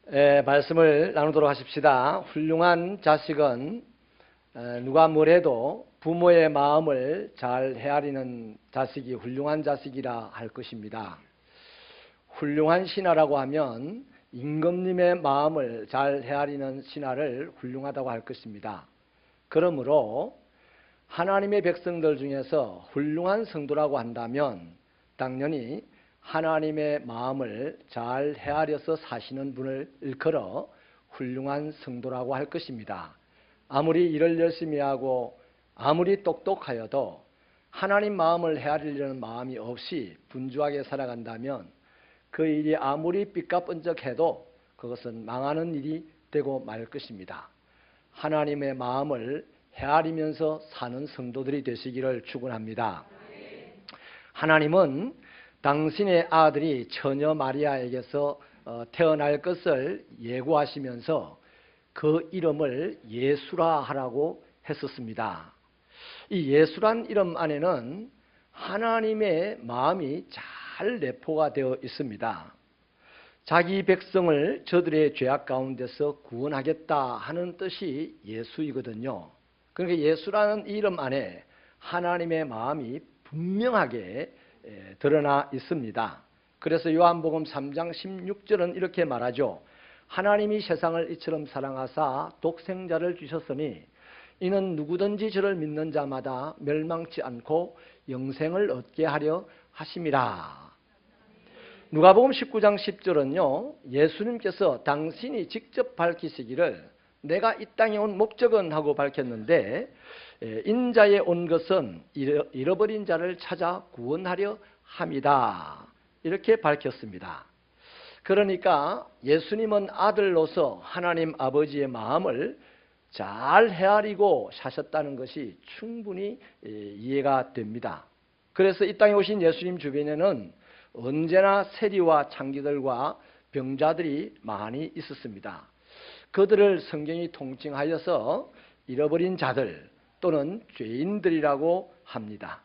말씀을 나누도록 하십시다. 훌륭한 자식은 누가 뭐래도 부모의 마음을 잘 헤아리는 자식이 훌륭한 자식이라 할 것입니다. 훌륭한 신하라고 하면 임금님의 마음을 잘 헤아리는 신하를 훌륭하다고 할 것입니다. 그러므로 하나님의 백성들 중에서 훌륭한 성도라고 한다면 당연히 하나님의 마음을 잘 헤아려서 사시는 분을 일컬어 훌륭한 성도라고 할 것입니다. 아무리 일을 열심히 하고 아무리 똑똑하여도 하나님 마음을 헤아리려는 마음이 없이 분주하게 살아간다면 그 일이 아무리 삐까뻔쩍해도 그것은 망하는 일이 되고 말 것입니다. 하나님의 마음을 헤아리면서 사는 성도들이 되시기를 축원합니다. 하나님은 당신의 아들이 처녀 마리아에게서 태어날 것을 예고하시면서 그 이름을 예수라 하라고 했었습니다. 이 예수란 이름 안에는 하나님의 마음이 잘 내포가 되어 있습니다. 자기 백성을 저들의 죄악 가운데서 구원하겠다 하는 뜻이 예수이거든요. 그러니까 예수라는 이름 안에 하나님의 마음이 분명하게 드러나 있습니다. 그래서 요한복음 3장 16절은 이렇게 말하죠. 하나님이 세상을 이처럼 사랑하사 독생자를 주셨으니 이는 누구든지 저를 믿는 자마다 멸망치 않고 영생을 얻게 하려 하심이라. 누가복음 19장 10절은요. 예수님께서 당신이 직접 밝히시기를 내가 이 땅에 온 목적은 하고 밝혔는데 인자에 온 것은 잃어버린 자를 찾아 구원하려 함이다. 이렇게 밝혔습니다. 그러니까 예수님은 아들로서 하나님 아버지의 마음을 잘 헤아리고 사셨다는 것이 충분히 이해가 됩니다. 그래서 이 땅에 오신 예수님 주변에는 언제나 세리와 창기들과 병자들이 많이 있었습니다. 그들을 성경이 통칭하여서 잃어버린 자들 또는 죄인들이라고 합니다.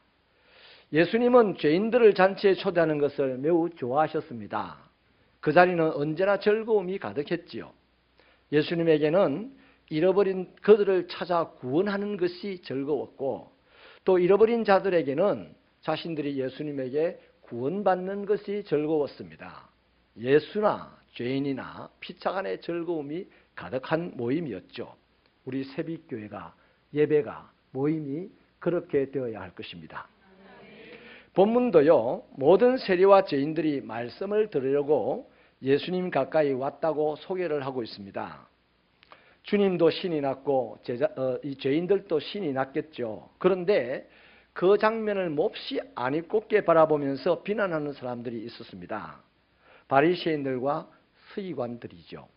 예수님은 죄인들을 잔치에 초대하는 것을 매우 좋아하셨습니다. 그 자리는 언제나 즐거움이 가득했지요. 예수님에게는 잃어버린 그들을 찾아 구원하는 것이 즐거웠고 또 잃어버린 자들에게는 자신들이 예수님에게 구원받는 것이 즐거웠습니다. 예수나 죄인이나 피차간의 즐거움이 가득한 모임이었죠. 우리 새빛교회가 예배가 모임이 그렇게 되어야 할 것입니다. 본문도요. 모든 세리와 죄인들이 말씀을 들으려고 예수님 가까이 왔다고 소개를 하고 있습니다. 주님도 신이 났고 이 죄인들도 신이 났겠죠. 그런데 그 장면을 몹시 안입곱게 바라보면서 비난하는 사람들이 있었습니다. 바리새인들과 서기관들이죠.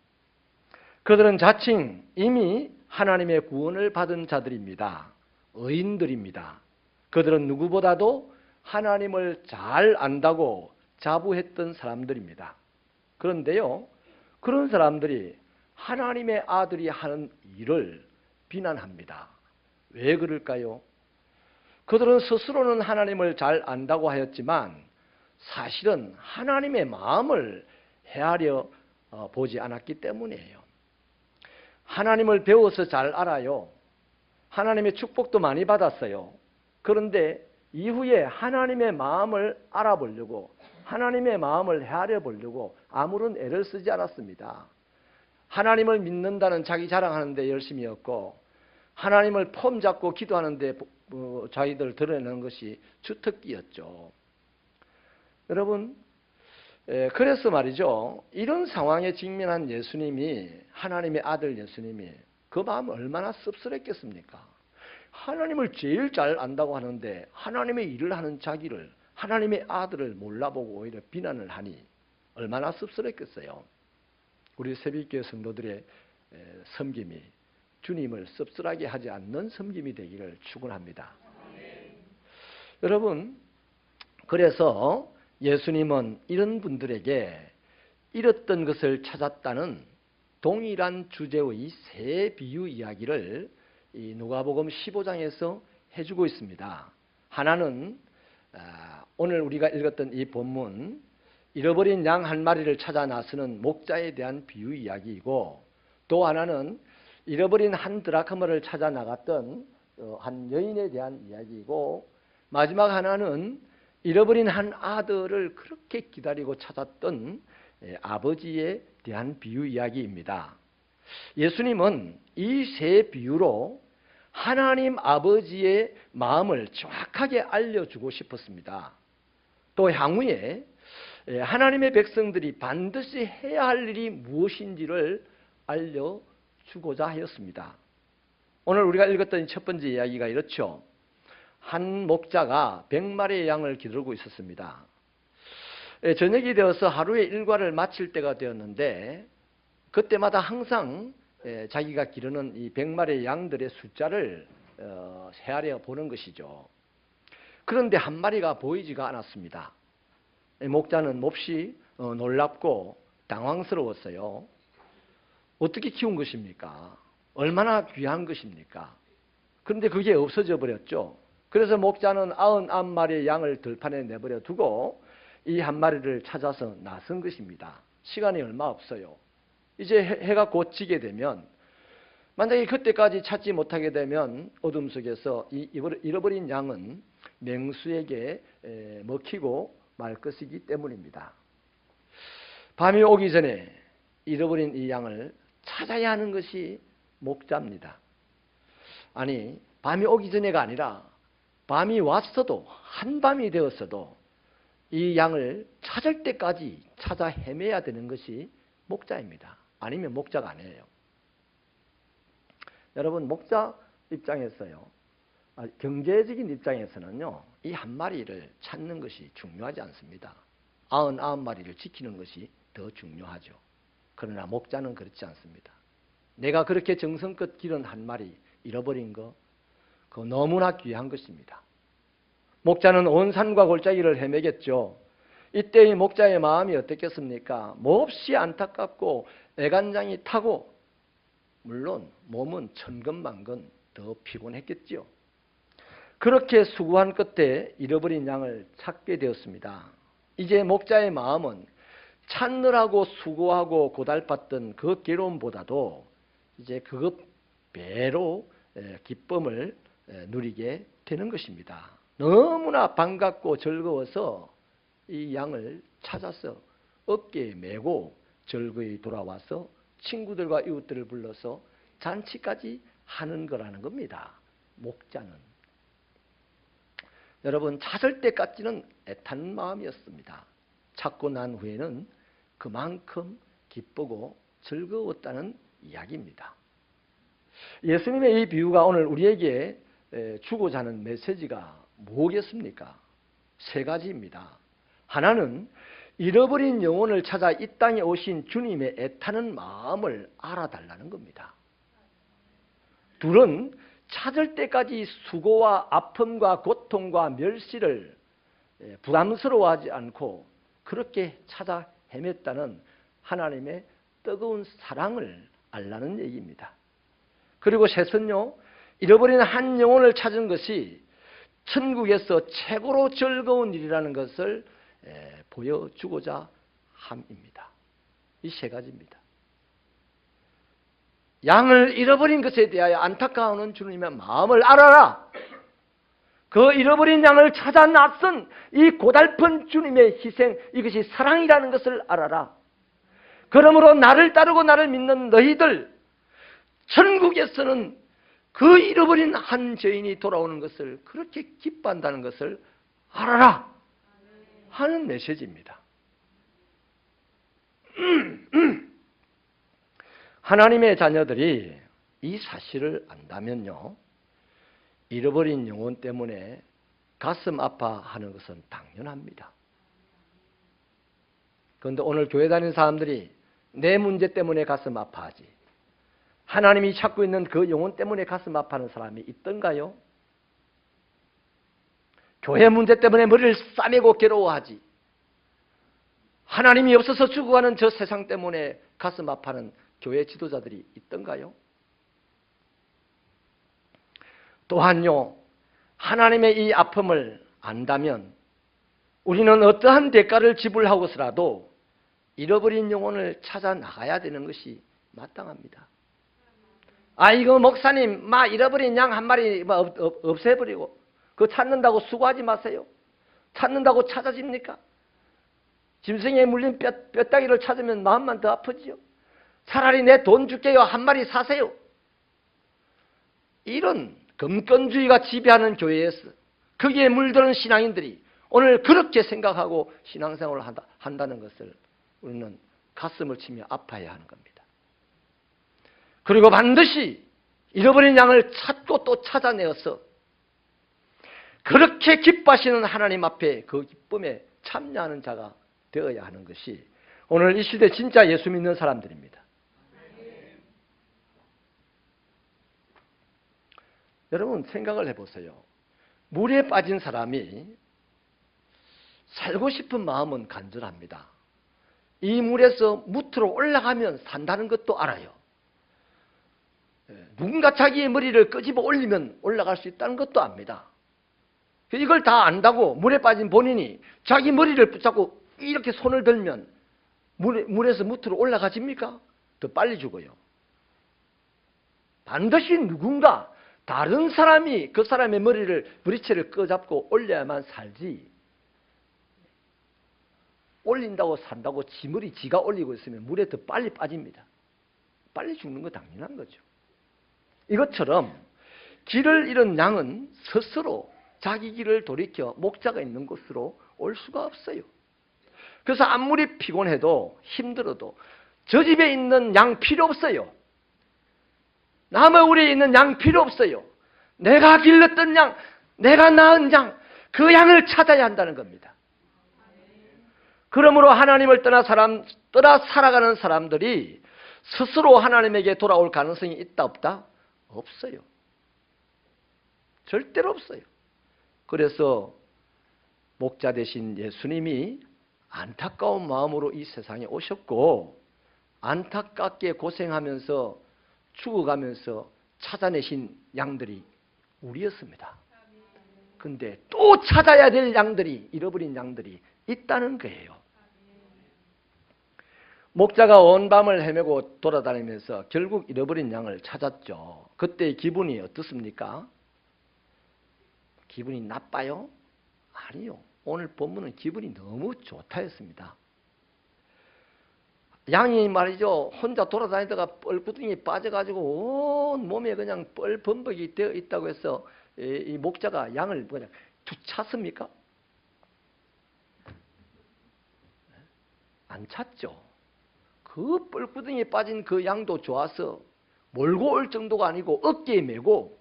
그들은 자칭 이미 하나님의 구원을 받은 자들입니다. 의인들입니다. 그들은 누구보다도 하나님을 잘 안다고 자부했던 사람들입니다. 그런데요, 그런 사람들이 하나님의 아들이 하는 일을 비난합니다. 왜 그럴까요? 그들은 스스로는 하나님을 잘 안다고 하였지만 사실은 하나님의 마음을 헤아려 보지 않았기 때문이에요. 하나님을 배워서 잘 알아요. 하나님의 축복도 많이 받았어요. 그런데 이후에 하나님의 마음을 알아보려고 하나님의 마음을 헤아려 보려고 아무런 애를 쓰지 않았습니다. 하나님을 믿는다는 자기 자랑하는데 열심이었고 하나님을 폼 잡고 기도하는데 자기들 드러내는 것이 주특기였죠. 여러분, 그래서 말이죠. 이런 상황에 직면한 예수님이 하나님의 아들 예수님이 그 마음 얼마나 씁쓸했겠습니까? 하나님을 제일 잘 안다고 하는데 하나님의 일을 하는 자기를 하나님의 아들을 몰라보고 오히려 비난을 하니 얼마나 씁쓸했겠어요. 우리 새벽교회 성도들의 섬김이 주님을 씁쓸하게 하지 않는 섬김이 되기를 축원합니다. 여러분, 그래서 예수님은 이런 분들에게 잃었던 것을 찾았다는 동일한 주제의 세 비유 이야기를 이 누가복음 15장에서 해주고 있습니다. 하나는 오늘 우리가 읽었던 이 본문 잃어버린 양 한 마리를 찾아 나서는 목자에 대한 비유 이야기이고, 또 하나는 잃어버린 한 드라크마를 찾아 나갔던 한 여인에 대한 이야기이고, 마지막 하나는 잃어버린 한 아들을 그렇게 기다리고 찾았던 아버지에 대한 비유 이야기입니다. 예수님은 이 세 비유로 하나님 아버지의 마음을 정확하게 알려주고 싶었습니다. 또 향후에 하나님의 백성들이 반드시 해야 할 일이 무엇인지를 알려주고자 하였습니다. 오늘 우리가 읽었던 첫 번째 이야기가 이렇죠. 한 목자가 100마리의 양을 기르고 있었습니다. 저녁이 되어서 하루의 일과를 마칠 때가 되었는데, 그때마다 항상 자기가 기르는 이 100마리의 양들의 숫자를 헤아려 보는 것이죠. 그런데 한 마리가 보이지가 않았습니다. 목자는 몹시 놀랍고 당황스러웠어요. 어떻게 키운 것입니까? 얼마나 귀한 것입니까? 그런데 그게 없어져 버렸죠. 그래서 목자는 99마리의 양을 들판에 내버려 두고 이 한 마리를 찾아서 나선 것입니다. 시간이 얼마 없어요. 이제 해가 곧 지게 되면, 만약에 그때까지 찾지 못하게 되면 어둠 속에서 이 잃어버린 양은 맹수에게 먹히고 말 것이기 때문입니다. 밤이 오기 전에 잃어버린 이 양을 찾아야 하는 것이 목자입니다. 아니, 밤이 오기 전에가 아니라 밤이 왔어도, 한밤이 되었어도 이 양을 찾을 때까지 찾아 헤매야 되는 것이 목자입니다. 아니면 목자가 아니에요. 여러분, 목자 입장에서요, 경제적인 입장에서는요, 이 한 마리를 찾는 것이 중요하지 않습니다. 99마리를 지키는 것이 더 중요하죠. 그러나 목자는 그렇지 않습니다. 내가 그렇게 정성껏 기른 한 마리 잃어버린 거, 그거 너무나 귀한 것입니다. 목자는 온 산과 골짜기를 헤매겠죠. 이때의 목자의 마음이 어떻겠습니까? 몹시 안타깝고 애간장이 타고, 물론 몸은 천근만근 더 피곤했겠지요. 그렇게 수고한 끝에 잃어버린 양을 찾게 되었습니다. 이제 목자의 마음은 찾느라고 수고하고 고달팠던 그 괴로움보다도 이제 그것 배로 기쁨을 누리게 되는 것입니다. 너무나 반갑고 즐거워서 이 양을 찾아서 어깨에 메고 즐거이 돌아와서 친구들과 이웃들을 불러서 잔치까지 하는 거라는 겁니다. 목자는. 여러분, 찾을 때까지는 애타는 마음이었습니다. 찾고 난 후에는 그만큼 기쁘고 즐거웠다는 이야기입니다. 예수님의 이 비유가 오늘 우리에게 주고자 하는 메시지가 뭐겠습니까? 세 가지입니다. 하나는 잃어버린 영혼을 찾아 이 땅에 오신 주님의 애타는 마음을 알아달라는 겁니다. 둘은 찾을 때까지 수고와 아픔과 고통과 멸시를 부담스러워하지 않고 그렇게 찾아 헤맸다는 하나님의 뜨거운 사랑을 알라는 얘기입니다. 그리고 셋은요, 잃어버린 한 영혼을 찾은 것이 천국에서 최고로 즐거운 일이라는 것을 보여주고자 함입니다. 이 세 가지입니다. 양을 잃어버린 것에 대하여 안타까워하는 주님의 마음을 알아라. 그 잃어버린 양을 찾아 나선 이 고달픈 주님의 희생, 이것이 사랑이라는 것을 알아라. 그러므로 나를 따르고 나를 믿는 너희들, 천국에서는 그 잃어버린 한 죄인이 돌아오는 것을 그렇게 기뻐한다는 것을 알아라 하는 메시지입니다. 하나님의 자녀들이 이 사실을 안다면요, 잃어버린 영혼 때문에 가슴 아파하는 것은 당연합니다. 그런데 오늘 교회 다니는 사람들이 내 문제 때문에 가슴 아파하지, 하나님이 찾고 있는 그 영혼 때문에 가슴 아파하는 사람이 있던가요? 교회 문제 때문에 머리를 싸매고 괴로워하지, 하나님이 없어서 죽어가는 저 세상 때문에 가슴 아파하는 교회 지도자들이 있던가요? 또한요, 하나님의 이 아픔을 안다면 우리는 어떠한 대가를 지불하고서라도 잃어버린 영혼을 찾아 나가야 되는 것이 마땅합니다. 이거 목사님, 잃어버린 양 한 마리 없애버리고 그거 찾는다고 수고하지 마세요. 찾는다고 찾아집니까? 짐승에 물린 뼈다귀를 찾으면 마음만 더 아프지요. 차라리 내 돈 줄게요. 한 마리 사세요. 이런 금권주의가 지배하는 교회에서 거기에 물드는 신앙인들이 오늘 그렇게 생각하고 신앙생활을 한다는 것을 우리는 가슴을 치며 아파해야 하는 겁니다. 그리고 반드시 잃어버린 양을 찾고 또 찾아내어서 그렇게 기뻐하시는 하나님 앞에 그 기쁨에 참여하는 자가 되어야 하는 것이 오늘 이 시대 진짜 예수 믿는 사람들입니다. 여러분 생각을 해보세요. 물에 빠진 사람이 살고 싶은 마음은 간절합니다. 이 물에서 무트로 올라가면 산다는 것도 알아요. 누군가 자기의 머리를 끄집어 올리면 올라갈 수 있다는 것도 압니다. 이걸 다 안다고 물에 빠진 본인이 자기 머리를 붙잡고 이렇게 손을 들면 물에서 무트로 올라가집니까? 더 빨리 죽어요. 반드시 누군가 다른 사람이 그 사람의 머리채를 끄잡고 올려야만 살지, 올린다고 산다고 지 머리 지가 올리고 있으면 물에 더 빨리 빠집니다. 빨리 죽는 거 당연한 거죠. 이것처럼 길을 잃은 양은 스스로 자기 길을 돌이켜 목자가 있는 곳으로 올 수가 없어요. 그래서 아무리 피곤해도 힘들어도 저 집에 있는 양 필요 없어요. 남의 우리에 있는 양 필요 없어요. 내가 길렀던 양, 내가 낳은 양, 그 양을 찾아야 한다는 겁니다. 그러므로 하나님을 떠나 살아가는 사람들이 스스로 하나님에게 돌아올 가능성이 있다 없다? 없어요. 절대로 없어요. 그래서 목자 되신 예수님이 안타까운 마음으로 이 세상에 오셨고 안타깝게 고생하면서 죽어가면서 찾아내신 양들이 우리였습니다. 근데 또 찾아야 될 양들이, 잃어버린 양들이 있다는 거예요. 목자가 온 밤을 헤매고 돌아다니면서 결국 잃어버린 양을 찾았죠. 그때 기분이 어떻습니까? 기분이 나빠요? 아니요. 오늘 본문은 기분이 너무 좋다였습니다. 양이 말이죠. 혼자 돌아다니다가 뻘구덩이에 빠져가지고 온 몸에 그냥 뻘범벅이 되어 있다고 해서 이 목자가 양을 그냥 툭 찼습니까? 안 찼죠. 그 뻘구덩이에 빠진 그 양도 좋아서 몰고 올 정도가 아니고 어깨에 메고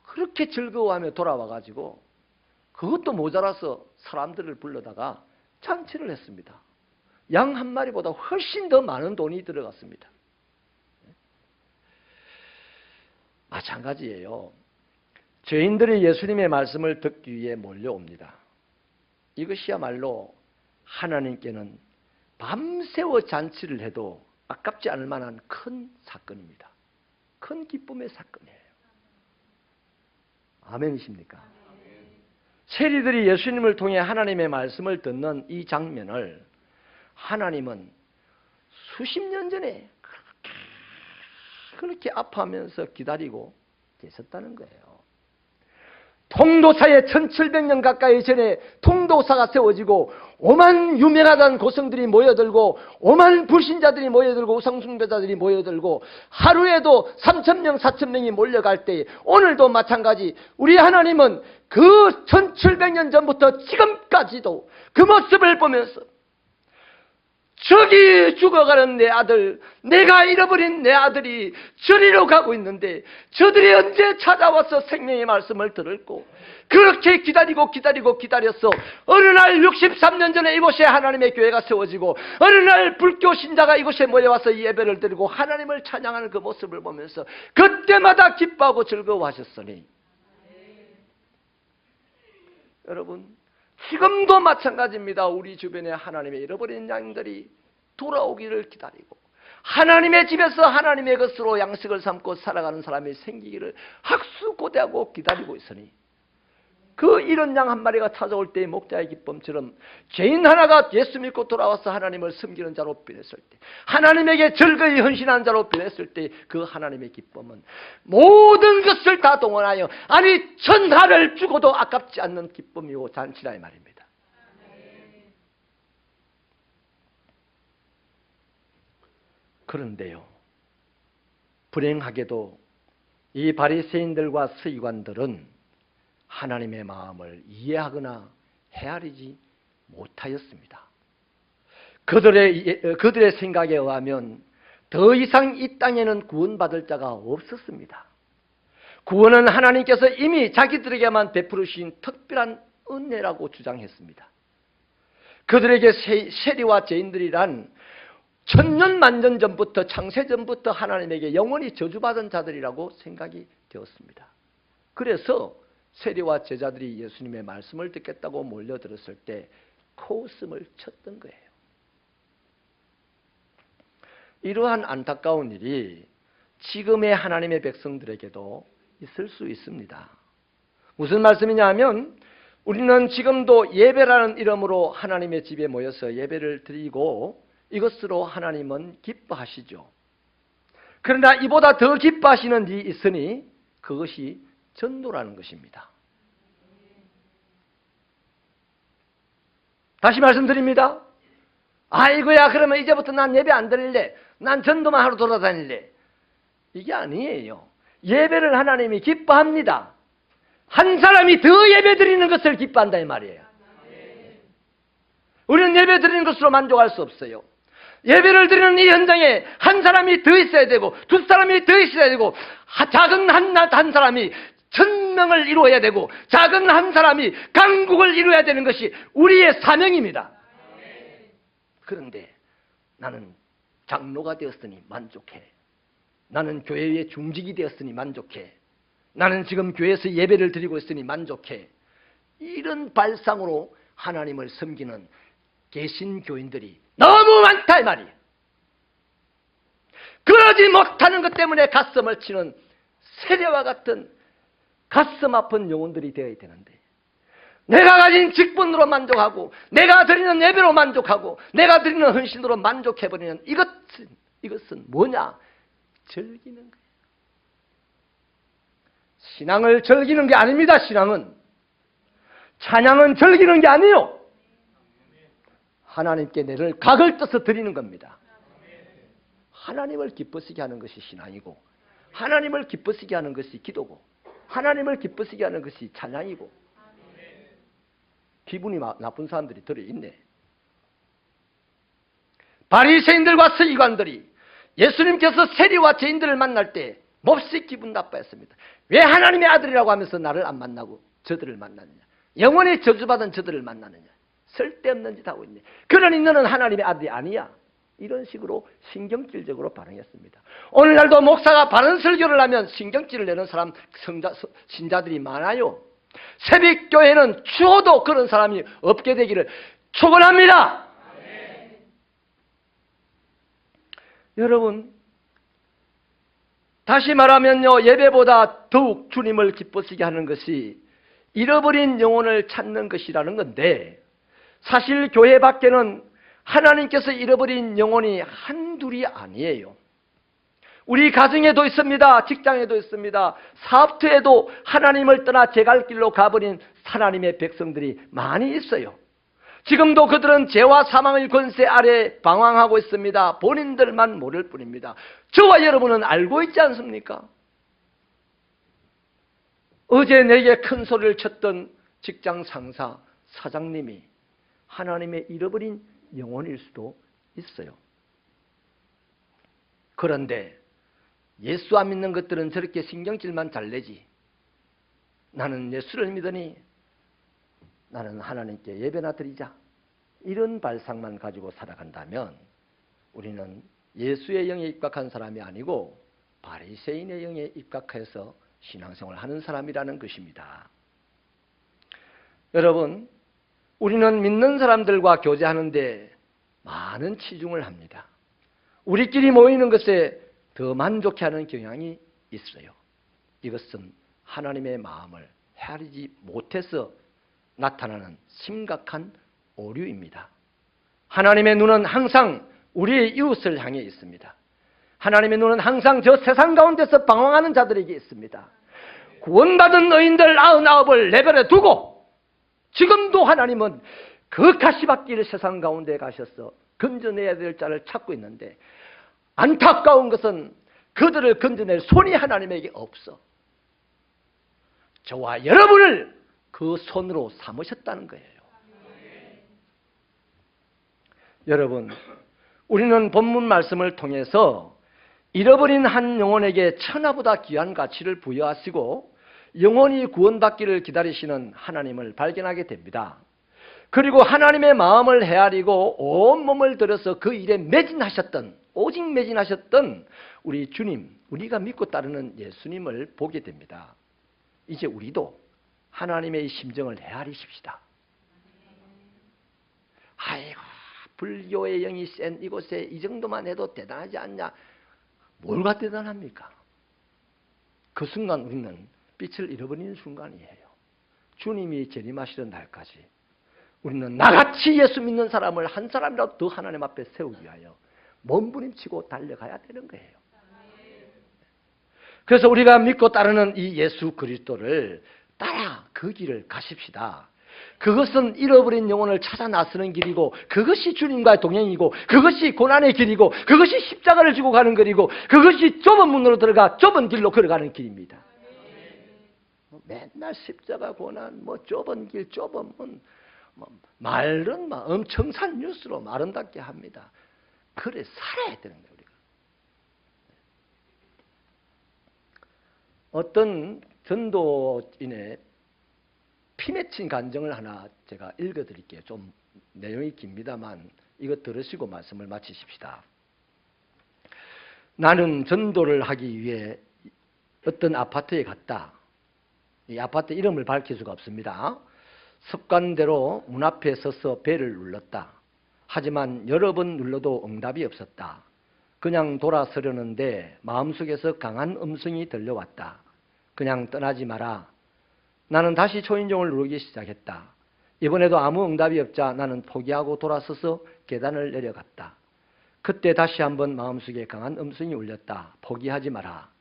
그렇게 즐거워하며 돌아와가지고 그것도 모자라서 사람들을 불러다가 잔치를 했습니다. 양 한 마리보다 훨씬 더 많은 돈이 들어갔습니다. 마찬가지예요. 죄인들이 예수님의 말씀을 듣기 위해 몰려옵니다. 이것이야말로 하나님께는 밤새워 잔치를 해도 아깝지 않을 만한 큰 사건입니다. 큰 기쁨의 사건이에요. 아멘이십니까? 세리들이 예수님을 통해 하나님의 말씀을 듣는 이 장면을 하나님은 수십 년 전에 그렇게 아파하면서 기다리고 계셨다는 거예요. 통도사에 1700년 가까이 전에 통도사가 세워지고 오만 유명하다는 고성들이 모여들고 오만 불신자들이 모여들고 우상숭배자들이 모여들고 하루에도 3000명 4000명이 몰려갈 때 오늘도 마찬가지 우리 하나님은 그 1700년 전부터 지금까지도 그 모습을 보면서 저기 죽어가는 내 아들, 내가 잃어버린 내 아들이 저리로 가고 있는데 저들이 언제 찾아와서 생명의 말씀을 들을고 그렇게 기다려서 어느 날 63년 전에 이곳에 하나님의 교회가 세워지고 어느 날 불교 신자가 이곳에 모여와서 예배를 드리고 하나님을 찬양하는 그 모습을 보면서 그때마다 기뻐하고 즐거워하셨으니 여러분 지금도 마찬가지입니다. 우리 주변에 하나님의 잃어버린 양들이 돌아오기를 기다리고 하나님의 집에서 하나님의 것으로 양식을 삼고 살아가는 사람이 생기기를 학수고대하고 기다리고 있으니 그 이런 양 한 마리가 찾아올 때의 목자의 기쁨처럼 죄인 하나가 예수 믿고 돌아와서 하나님을 섬기는 자로 변했을 때, 하나님에게 즐거이 헌신한 자로 변했을 때 그 하나님의 기쁨은 모든 것을 다 동원하여, 아니 천하를 주고도 아깝지 않는 기쁨이고 잔치라 이 말입니다. 그런데요, 불행하게도 이 바리새인들과 서기관들은 하나님의 마음을 이해하거나 헤아리지 못하였습니다. 그들의 생각에 의하면 더 이상 이 땅에는 구원받을 자가 없었습니다. 구원은 하나님께서 이미 자기들에게만 베푸르신 특별한 은혜라고 주장했습니다. 그들에게 세리와 죄인들이란 천년 만년 전부터, 창세전부터 하나님에게 영원히 저주받은 자들이라고 생각이 되었습니다. 그래서 세리와 제자들이 예수님의 말씀을 듣겠다고 몰려들었을 때 코웃음을 쳤던 거예요. 이러한 안타까운 일이 지금의 하나님의 백성들에게도 있을 수 있습니다. 무슨 말씀이냐 하면, 우리는 지금도 예배라는 이름으로 하나님의 집에 모여서 예배를 드리고 이것으로 하나님은 기뻐하시죠. 그러나 이보다 더 기뻐하시는 일이 있으니 그것이 전도라는 것입니다. 다시 말씀드립니다. 아이고야, 그러면 이제부터 난 예배 안 드릴래, 난 전도만 하러 돌아다닐래, 이게 아니에요. 예배를 하나님이 기뻐합니다. 한 사람이 더 예배 드리는 것을 기뻐한다 이 말이에요. 우리는 예배 드리는 것으로 만족할 수 없어요. 예배를 드리는 이 현장에 한 사람이 더 있어야 되고, 두 사람이 더 있어야 되고, 작은 한 사람이 1000명을 이루어야 되고, 작은 한 사람이 강국을 이루어야 되는 것이 우리의 사명입니다. 그런데 나는 장로가 되었으니 만족해. 나는 교회의 중직이 되었으니 만족해. 나는 지금 교회에서 예배를 드리고 있으니 만족해. 이런 발상으로 하나님을 섬기는 개신교인들이 너무 많다 이 말이에요. 그러지 못하는 것 때문에 가슴을 치는 세례와 같은 가슴 아픈 영혼들이 되어야 되는데, 내가 가진 직분으로 만족하고, 내가 드리는 예배로 만족하고, 내가 드리는 헌신으로 만족해버리는 이것은 뭐냐? 즐기는 거예요. 신앙을 즐기는 게 아닙니다. 신앙은, 찬양은 즐기는 게 아니에요. 하나님께 내를 각을 떠서 드리는 겁니다. 하나님을 기쁘시게 하는 것이 신앙이고, 하나님을 기쁘시게 하는 것이 기도고, 하나님을 기쁘시게 하는 것이 찬양이고. 기분이 나쁜 사람들이 들어있네. 바리새인들과 서기관들이 예수님께서 세리와 죄인들을 만날 때 몹시 기분 나빠했습니다. 왜 하나님의 아들이라고 하면서 나를 안 만나고 저들을 만나느냐? 영원히 저주받은 저들을 만나느냐? 쓸데없는 짓 하고 있네. 그러니 너는 하나님의 아들이 아니야. 이런 식으로 신경질적으로 반응했습니다. 오늘날도 목사가 바른 설교를 하면 신경질을 내는 신자들이 많아요. 새벽교회는 추워도 그런 사람이 없게 되기를 축원합니다. 여러분, 다시 말하면요, 예배보다 더욱 주님을 기쁘시게 하는 것이 잃어버린 영혼을 찾는 것이라는 건데, 사실 교회 밖에는 하나님께서 잃어버린 영혼이 한둘이 아니에요. 우리 가정에도 있습니다. 직장에도 있습니다. 사업터에도 하나님을 떠나 제 갈 길로 가버린 하나님의 백성들이 많이 있어요. 지금도 그들은 죄와 사망의 권세 아래 방황하고 있습니다. 본인들만 모를 뿐입니다. 저와 여러분은 알고 있지 않습니까? 어제 내게 큰 소리를 쳤던 직장 상사, 사장님이 하나님의 잃어버린 영혼일 수도 있어요. 그런데 예수 안 믿는 것들은 저렇게 신경질만 잘 내지, 나는 예수를 믿으니 나는 하나님께 예배나 드리자, 이런 발상만 가지고 살아간다면 우리는 예수의 영에 입각한 사람이 아니고 바리새인의 영에 입각해서 신앙생활을 하는 사람이라는 것입니다. 여러분, 우리는 믿는 사람들과 교제하는데 많은 치중을 합니다. 우리끼리 모이는 것에 더 만족해하는 경향이 있어요. 이것은 하나님의 마음을 헤아리지 못해서 나타나는 심각한 오류입니다. 하나님의 눈은 항상 우리의 이웃을 향해 있습니다. 하나님의 눈은 항상 저 세상 가운데서 방황하는 자들에게 있습니다. 구원받은 의인들 99을 내버려 두고 지금도 하나님은 그 가시밭길 세상 가운데 가셔서 건져내야 될 자를 찾고 있는데, 안타까운 것은 그들을 건져낼 손이 하나님에게 없어 저와 여러분을 그 손으로 삼으셨다는 거예요. 여러분, 우리는 본문 말씀을 통해서 잃어버린 한 영혼에게 천하보다 귀한 가치를 부여하시고 영혼이 구원받기를 기다리시는 하나님을 발견하게 됩니다. 그리고 하나님의 마음을 헤아리고 온몸을 들여서 그 일에 오직 매진하셨던 우리 주님, 우리가 믿고 따르는 예수님을 보게 됩니다. 이제 우리도 하나님의 심정을 헤아리십시다. 아이고, 불교의 영이 센 이곳에 이 정도만 해도 대단하지 않냐? 뭐가 대단합니까? 그 순간 우리는 빛을 잃어버리는 순간이에요. 주님이 재림하시던 날까지 우리는 나같이 예수 믿는 사람을 한 사람이라도 더 하나님 앞에 세우기 위하여 몸부림치고 달려가야 되는 거예요. 그래서 우리가 믿고 따르는 이 예수 그리스도를 따라 그 길을 가십시다. 그것은 잃어버린 영혼을 찾아 나서는 길이고, 그것이 주님과의 동행이고, 그것이 고난의 길이고, 그것이 십자가를 지고 가는 길이고, 그것이 좁은 문으로 들어가 좁은 길로 걸어가는 길입니다. 맨날 십자가 고난, 좁은 길, 좁은 문, 말은 엄청난 뉴스로 아름답게 합니다. 그래 살아야 되는 거예요, 우리가. 어떤 전도인의 피 맺힌 간증을 하나 제가 읽어드릴게요. 좀 내용이 깁니다만 이거 들으시고 말씀을 마치십시다. 나는 전도를 하기 위해 어떤 아파트에 갔다. 이 아파트 이름을 밝힐 수가 없습니다. 습관대로 문 앞에 서서 벨을 눌렀다. 하지만 여러 번 눌러도 응답이 없었다. 그냥 돌아서려는데 마음속에서 강한 음성이 들려왔다. 그냥 떠나지 마라. 나는 다시 초인종을 누르기 시작했다. 이번에도 아무 응답이 없자 나는 포기하고 돌아서서 계단을 내려갔다. 그때 다시 한번 마음속에 강한 음성이 울렸다. 포기하지 마라.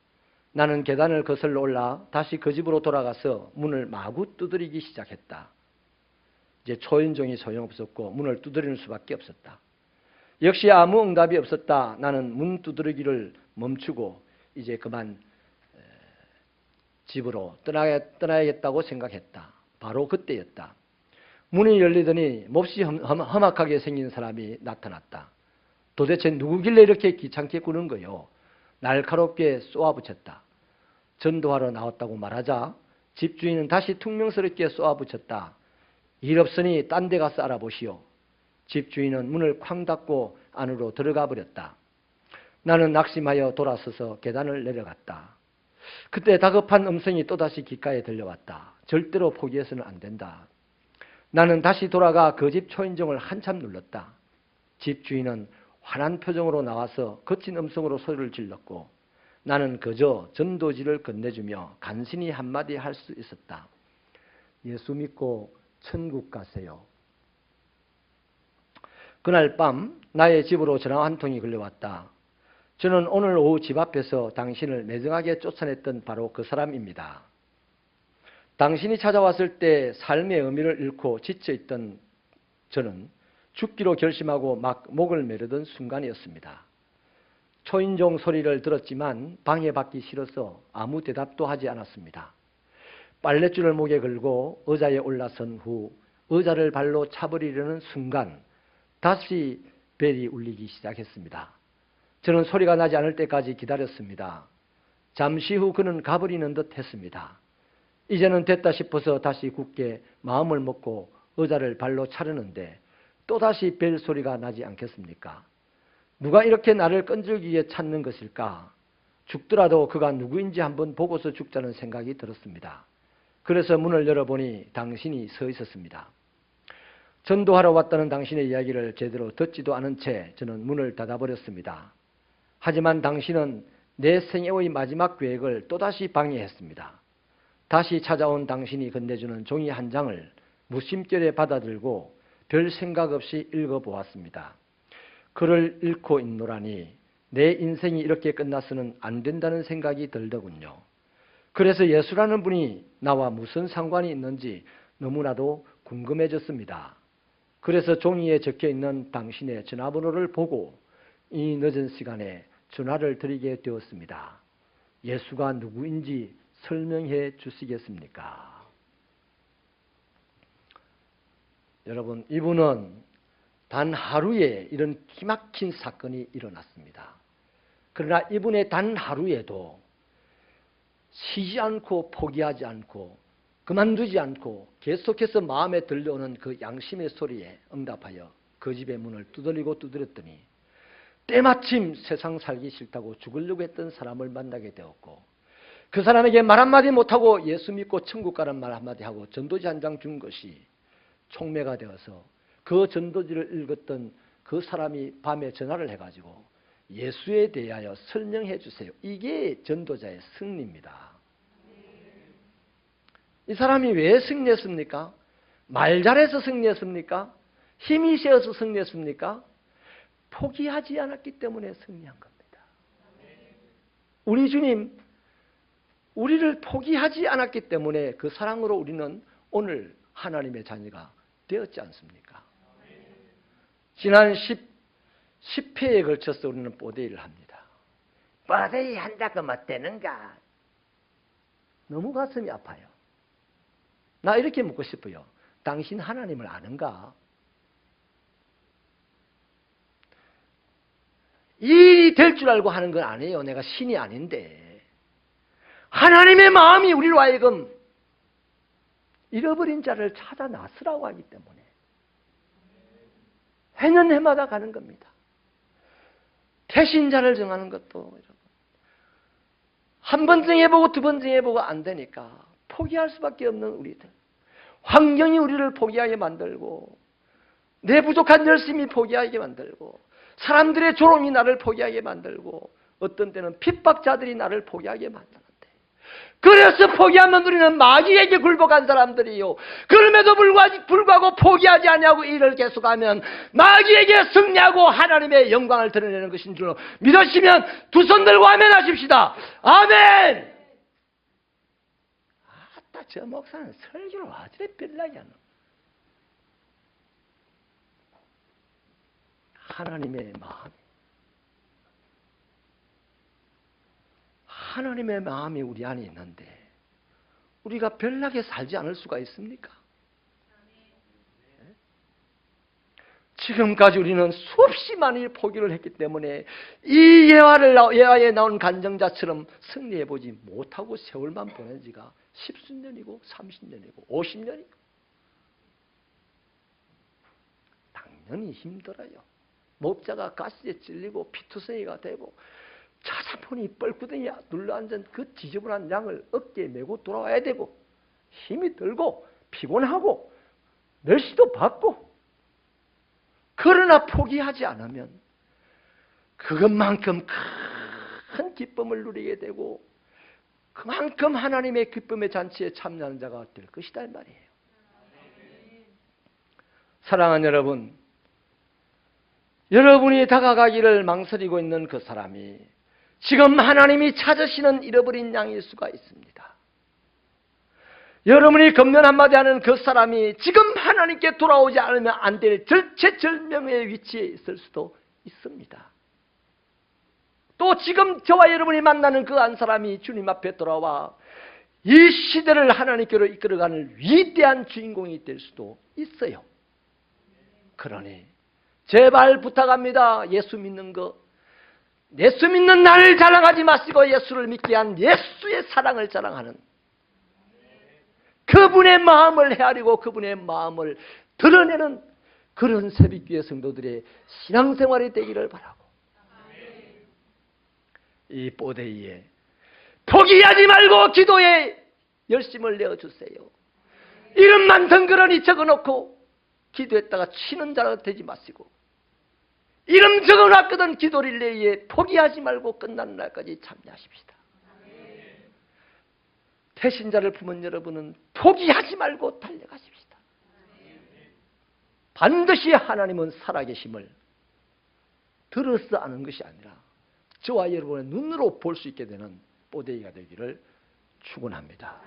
나는 계단을 거슬러 올라 다시 그 집으로 돌아가서 문을 마구 두드리기 시작했다. 이제 초인종이 소용없었고 문을 두드리는 수밖에 없었다. 역시 아무 응답이 없었다. 나는 문 두드리기를 멈추고 이제 그만 집으로 떠나야겠다고 생각했다. 바로 그때였다. 문이 열리더니 몹시 험악하게 생긴 사람이 나타났다. 도대체 누구길래 이렇게 귀찮게 구는 거요? 날카롭게 쏘아붙였다. 전도하러 나왔다고 말하자 집주인은 다시 퉁명스럽게 쏘아붙였다. 일 없으니 딴 데 가서 알아보시오. 집주인은 문을 쾅 닫고 안으로 들어가 버렸다. 나는 낙심하여 돌아서서 계단을 내려갔다. 그때 다급한 음성이 또다시 귓가에 들려왔다. 절대로 포기해서는 안 된다. 나는 다시 돌아가 그 집 초인종을 한참 눌렀다. 집주인은 환한 표정으로 나와서 거친 음성으로 소리를 질렀고 나는 그저 전도지를 건네주며 간신히 한마디 할 수 있었다. 예수 믿고 천국 가세요. 그날 밤 나의 집으로 전화 한 통이 걸려왔다. 저는 오늘 오후 집 앞에서 당신을 매정하게 쫓아냈던 바로 그 사람입니다. 당신이 찾아왔을 때 삶의 의미를 잃고 지쳐있던 저는 죽기로 결심하고 막 목을 매르던 순간이었습니다. 초인종 소리를 들었지만 방해받기 싫어서 아무 대답도 하지 않았습니다. 빨랫줄을 목에 걸고 의자에 올라선 후 의자를 발로 차버리려는 순간 다시 벨이 울리기 시작했습니다. 저는 소리가 나지 않을 때까지 기다렸습니다. 잠시 후 그는 가버리는 듯 했습니다. 이제는 됐다 싶어서 다시 굳게 마음을 먹고 의자를 발로 차려는데 또다시 벨 소리가 나지 않겠습니까? 누가 이렇게 나를 끈질기게 찾는 것일까? 죽더라도 그가 누구인지 한번 보고서 죽자는 생각이 들었습니다. 그래서 문을 열어보니 당신이 서 있었습니다. 전도하러 왔다는 당신의 이야기를 제대로 듣지도 않은 채 저는 문을 닫아버렸습니다. 하지만 당신은 내 생애의 마지막 계획을 또다시 방해했습니다. 다시 찾아온 당신이 건네주는 종이 한 장을 무심결에 받아들고 별 생각 없이 읽어보았습니다. 글을 읽고 있노라니 내 인생이 이렇게 끝나서는 안 된다는 생각이 들더군요. 그래서 예수라는 분이 나와 무슨 상관이 있는지 너무나도 궁금해졌습니다. 그래서 종이에 적혀있는 당신의 전화번호를 보고 이 늦은 시간에 전화를 드리게 되었습니다. 예수가 누구인지 설명해 주시겠습니까? 여러분, 이분은 단 하루에 이런 기막힌 사건이 일어났습니다. 그러나 이분의 단 하루에도 쉬지 않고 포기하지 않고 그만두지 않고 계속해서 마음에 들려오는 그 양심의 소리에 응답하여 그 집의 문을 두드렸더니 때마침 세상 살기 싫다고 죽으려고 했던 사람을 만나게 되었고 그 사람에게 말 한마디 못하고 예수 믿고 천국 가는 말 한마디 하고 전도지 한 장 준 것이 촉매가 되어서 그 전도지를 읽었던 그 사람이 밤에 전화를 해가지고 예수에 대하여 설명해 주세요. 이게 전도자의 승리입니다. 이 사람이 왜 승리했습니까? 말 잘해서 승리했습니까? 힘이 세어서 승리했습니까? 포기하지 않았기 때문에 승리한 겁니다. 우리 주님, 우리를 포기하지 않았기 때문에 그 사랑으로 우리는 오늘 하나님의 자녀가 되었지 않습니까? 지난 10회에 걸쳐서 우리는 뽀데이를 합니다. 뽀데이 한다고 맞대는가? 너무 가슴이 아파요. 나 이렇게 묻고 싶어요. 당신 하나님을 아는가? 일이 될 줄 알고 하는 건 아니에요. 내가 신이 아닌데. 하나님의 마음이 우리로 하여금 잃어버린 자를 찾아 나서라고 하기 때문에 해는 해마다 가는 겁니다. 태신자를 정하는 것도 한 번 정해보고 두 번 정해보고 안 되니까 포기할 수밖에 없는 우리들. 환경이 우리를 포기하게 만들고 내 부족한 열심이 포기하게 만들고 사람들의 조롱이 나를 포기하게 만들고 어떤 때는 핍박자들이 나를 포기하게 만드는데 그래서 포기하면 우리는 마귀에게 굴복한 사람들이요. 그럼에도 불구하고 포기하지 아니하고 일을 계속하면 마귀에게 승리하고 하나님의 영광을 드러내는 것인 줄 믿으시면 두 손 들고 아멘 하십시다. 아멘! 아따 저 목사는 설교를 와저래 별나게 하노. 하나님의 마음. 하나님의 마음이 우리 안에 있는데 우리가 별나게 살지 않을 수가 있습니까? 지금까지 우리는 수없이 많이 포기를 했기 때문에 이 예화에 나온 간증자처럼 승리해보지 못하고 세월만 보낸 지가 10수년이고 30년이고 50년이고 당연히 힘들어요. 목자가 가시에 찔리고 피투성이가 되고 찾아보니 뻘구덩이에 눌러앉은 그 지저분한 양을 어깨에 메고 돌아와야 되고 힘이 들고 피곤하고 멸시도 받고 그러나 포기하지 않으면 그것만큼 큰 기쁨을 누리게 되고 그만큼 하나님의 기쁨의 잔치에 참여하는 자가 될 것이다 이 말이에요. 사랑하는 여러분, 여러분이 다가가기를 망설이고 있는 그 사람이 지금 하나님이 찾으시는 잃어버린 양일 수가 있습니다. 여러분이 겉면 한마디 하는 그 사람이 지금 하나님께 돌아오지 않으면 안 될 절체절명의 위치에 있을 수도 있습니다. 또 지금 저와 여러분이 만나는 그 한 사람이 주님 앞에 돌아와 이 시대를 하나님께로 이끌어가는 위대한 주인공이 될 수도 있어요. 그러니 제발 부탁합니다. 예수 믿는 거, 예수 믿는 나를 자랑하지 마시고 예수를 믿게 한 예수의 사랑을 자랑하는 그분의 마음을 헤아리고 그분의 마음을 드러내는 그런 새벽교회 성도들의 신앙생활이 되기를 바라고 이 뽀데이에 포기하지 말고 기도에 열심을 내어주세요. 이름만 덩그러니 적어놓고 기도했다가 치는 자가 되지 마시고 이름 적어놨거든 기도 릴레이에 포기하지 말고 끝나는 날까지 참여하십시다. 새신자를 품은 여러분은 포기하지 말고 달려가십시다. 반드시 하나님은 살아계심을 들어서 아는 것이 아니라 저와 여러분의 눈으로 볼 수 있게 되는 뽀대기가 되기를 축원합니다.